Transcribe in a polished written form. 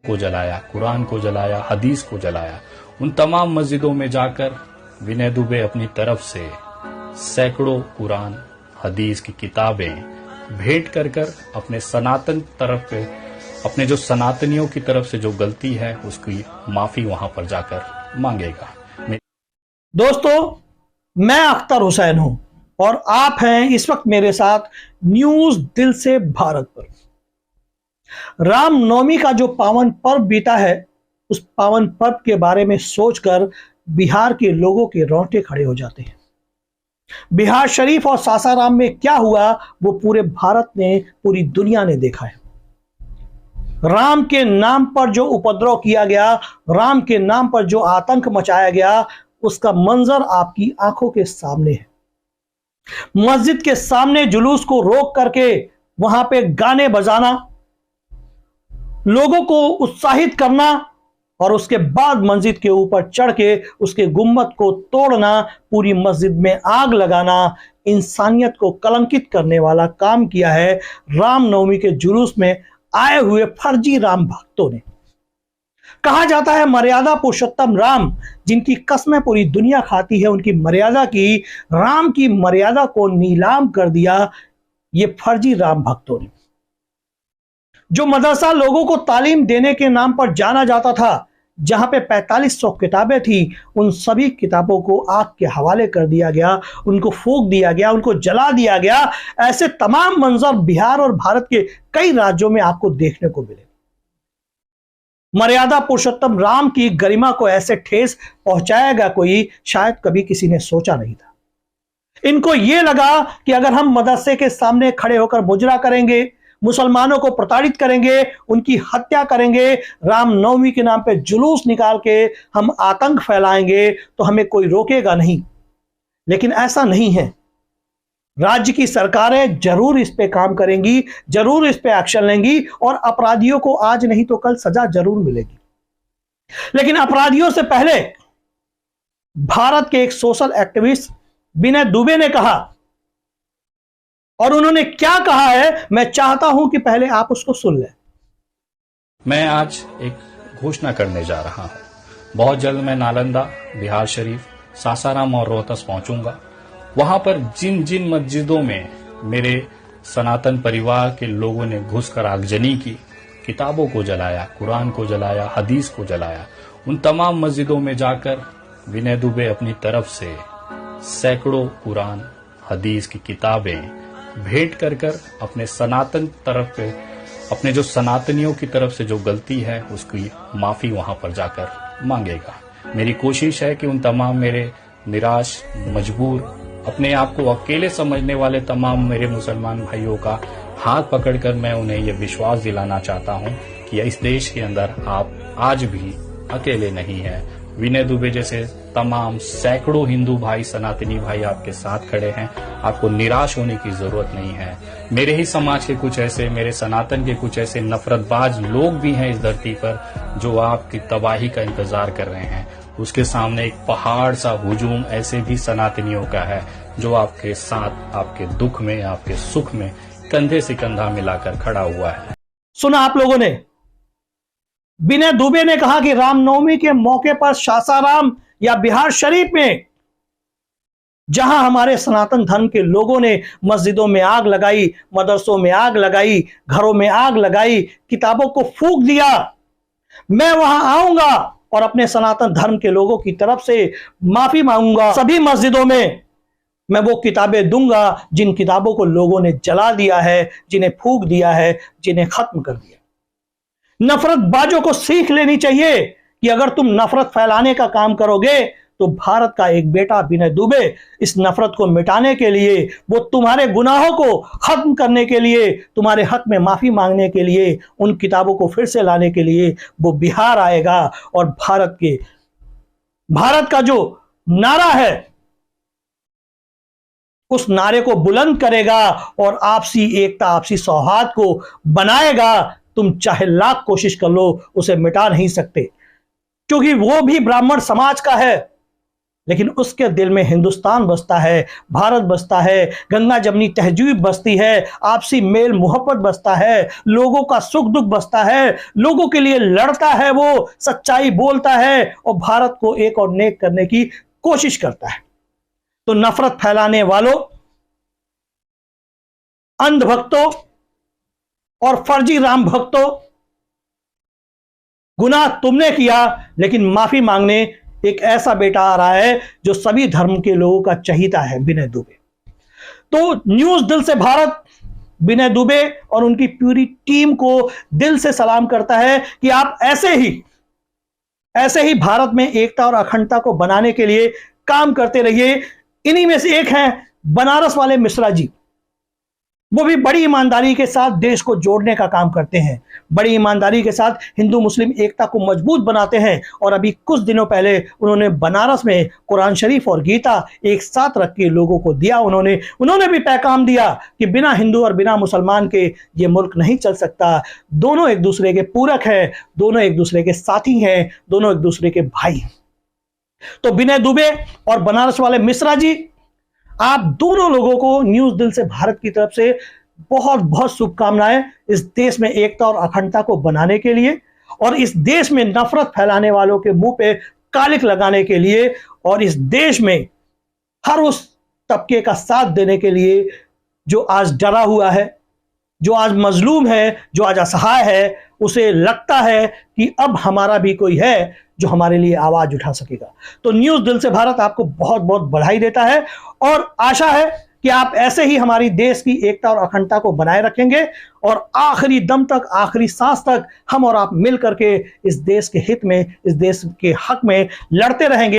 को जलाया, कुरान को जलाया, हदीस को जलाया। उन तमाम मस्जिदों में जाकर विनय दुबे अपनी तरफ से सैकड़ों कुरान हदीस की किताबें भेंट कर कर अपने सनातन तरफ पे, अपने जो सनातनियों की तरफ से जो गलती है उसकी माफी वहां पर जाकर मांगेगा। दोस्तों, मैं अख्तर हुसैन हूं और आप हैं इस वक्त मेरे साथ न्यूज दिल से भारत पर। रामनवमी का जो पावन पर्व बीता है, उस पावन पर्व के बारे में सोचकर बिहार के लोगों के रोंगटे खड़े हो जाते हैं। बिहार शरीफ और सासाराम में क्या हुआ वो पूरे भारत ने, पूरी दुनिया ने देखा है। राम के नाम पर जो उपद्रव किया गया, राम के नाम पर जो आतंक मचाया गया, उसका मंजर आपकी आंखों के सामने है। मस्जिद के सामने जुलूस को रोक करके वहां पे गाने बजाना, लोगों को उत्साहित करना और उसके बाद मस्जिद के ऊपर चढ़ के उसके गुम्बद को तोड़ना, पूरी मस्जिद में आग लगाना, इंसानियत को कलंकित करने वाला काम किया है रामनवमी के जुलूस में आए हुए फर्जी राम भक्तों ने। कहा जाता है मर्यादा पुरुषोत्तम राम, जिनकी कस्में पूरी दुनिया खाती है, उनकी मर्यादा की, राम की मर्यादा को नीलाम कर दिया ये फर्जी राम भक्तों ने। जो मदरसा लोगों को तालीम देने के नाम पर जाना जाता था, जहां पे 4500 किताबें थी, उन सभी किताबों को आग के हवाले कर दिया गया, उनको फूंक दिया गया, उनको जला दिया गया। ऐसे तमाम मंजर बिहार और भारत के कई राज्यों में आपको देखने को मिले। मर्यादा पुरुषोत्तम राम की गरिमा को ऐसे ठेस पहुंचाएगा कोई, शायद कभी किसी ने सोचा नहीं था। इनको यह लगा कि अगर हम मदरसे के सामने खड़े होकर मुजरा करेंगे, मुसलमानों को प्रताड़ित करेंगे, उनकी हत्या करेंगे, रामनवमी के नाम पे जुलूस निकाल के हम आतंक फैलाएंगे तो हमें कोई रोकेगा नहीं। लेकिन ऐसा नहीं है। राज्य की सरकारें जरूर इस पे काम करेंगी, जरूर इस पे एक्शन लेंगी और अपराधियों को आज नहीं तो कल सजा जरूर मिलेगी। लेकिन अपराधियों से पहले भारत के एक सोशल एक्टिविस्ट विनय दुबे ने कहा, और उन्होंने क्या कहा है मैं चाहता हूं कि पहले आप उसको सुन लें। मैं आज एक घोषणा करने जा रहा हूं। बहुत जल्द मैं नालंदा, बिहार शरीफ, सासाराम और रोहतस पहुंचूंगा। वहां पर जिन जिन मस्जिदों में मेरे सनातन परिवार के लोगों ने घुसकर आगजनी की, किताबों को जलाया, कुरान को जलाया, हदीस को जलाया, उन तमाम मस्जिदों में जाकर विनय दुबे अपनी तरफ से सैकड़ों कुरान हदीस की किताबें भेंट कर कर अपने सनातन तरफ पे, अपने जो सनातनियों की तरफ से जो गलती है उसकी माफी वहां पर जाकर मांगेगा। मेरी कोशिश है कि उन तमाम मेरे निराश, मजबूर, अपने आप को अकेले समझने वाले तमाम मेरे मुसलमान भाइयों का हाथ पकड़कर मैं उन्हें यह विश्वास दिलाना चाहता हूं कि इस देश के अंदर आप आज भी अकेले नहीं हैं। विनय दुबे जैसे तमाम सैकड़ों हिंदू भाई, सनातनी भाई आपके साथ खड़े हैं। आपको निराश होने की जरूरत नहीं है। मेरे ही समाज के कुछ ऐसे, मेरे सनातन के कुछ ऐसे नफरतबाज लोग भी हैं इस धरती पर जो आपकी तबाही का इंतजार कर रहे हैं। उसके सामने एक पहाड़ सा हुजूम ऐसे भी सनातनियों का है जो आपके साथ, आपके दुख में, आपके सुख में कंधे से कंधा मिलाकर खड़ा हुआ है। सुना आप लोगों ने, विनय दुबे ने कहा कि रामनवमी के मौके पर सासाराम या बिहार शरीफ में जहां हमारे सनातन धर्म के लोगों ने मस्जिदों में आग लगाई, मदरसों में आग लगाई, घरों में आग लगाई, किताबों को फूंक दिया, मैं वहां आऊंगा और अपने सनातन धर्म के लोगों की तरफ से माफी मांगूंगा। सभी मस्जिदों में मैं वो किताबें दूंगा जिन किताबों को लोगों ने जला दिया है, जिन्हें फूंक दिया है, जिन्हें खत्म कर दिया। नफरतबाजों को सीख लेनी चाहिए कि अगर तुम नफरत फैलाने का काम करोगे तो भारत का एक बेटा विनय दुबे इस नफरत को मिटाने के लिए, वो तुम्हारे गुनाहों को खत्म करने के लिए, तुम्हारे हक में माफी मांगने के लिए, उन किताबों को फिर से लाने के लिए वो बिहार आएगा और भारत का जो नारा है उस नारे को बुलंद करेगा और आपसी एकता, आपसी सौहार्द को बनाएगा। तुम चाहे लाख कोशिश कर लो, उसे मिटा नहीं सकते, क्योंकि वो भी ब्राह्मण समाज का है, लेकिन उसके दिल में हिंदुस्तान बसता है, भारत बसता है, गंगा जमनी तहजीब बसती है, आपसी मेल मोहब्बत बसता है, लोगों का सुख दुख बसता है, लोगों के लिए लड़ता है, वो सच्चाई बोलता है और भारत को एक और नेक करने की कोशिश करता है। तो नफरत फैलाने वालों, अंधभक्तों और फर्जी राम भक्तों, गुनाह तुमने किया, लेकिन माफी मांगने एक ऐसा बेटा आ रहा है जो सभी धर्म के लोगों का चहीता है, विनय दुबे। तो न्यूज दिल से भारत विनय दुबे और उनकी पूरी टीम को दिल से सलाम करता है कि आप ऐसे ही भारत में एकता और अखंडता को बनाने के लिए काम करते रहिए। इन्हीं में से एक हैं बनारस वाले मिश्रा जी। वो भी बड़ी ईमानदारी के साथ देश को जोड़ने का काम करते हैं, बड़ी ईमानदारी के साथ हिंदू मुस्लिम एकता को मजबूत बनाते हैं। और अभी कुछ दिनों पहले उन्होंने बनारस में कुरान शरीफ और गीता एक साथ रख के लोगों को दिया। उन्होंने भी पैगाम दिया कि बिना हिंदू और बिना मुसलमान के ये मुल्क नहीं चल सकता। दोनों एक दूसरे के पूरक हैं, दोनों एक दूसरे के साथी हैं, दोनों एक दूसरे के भाई हैं। तो विनय दुबे और बनारस वाले मिश्रा जी, आप दोनों लोगों को न्यूज दिल से भारत की तरफ से बहुत बहुत शुभकामनाएं इस देश में एकता और अखंडता को बनाने के लिए, और इस देश में नफरत फैलाने वालों के मुंह पे कालिक लगाने के लिए, और इस देश में हर उस तबके का साथ देने के लिए जो आज डरा हुआ है, जो आज मजलूम है, जो आज असहाय है, उसे लगता है कि अब हमारा भी कोई है जो हमारे लिए आवाज उठा सकेगा। तो न्यूज दिल से भारत आपको बहुत बहुत बधाई देता है और आशा है कि आप ऐसे ही हमारी देश की एकता और अखंडता को बनाए रखेंगे और आखिरी दम तक, आखिरी सांस तक हम और आप मिल करके इस देश के हित में, इस देश के हक में लड़ते रहेंगे।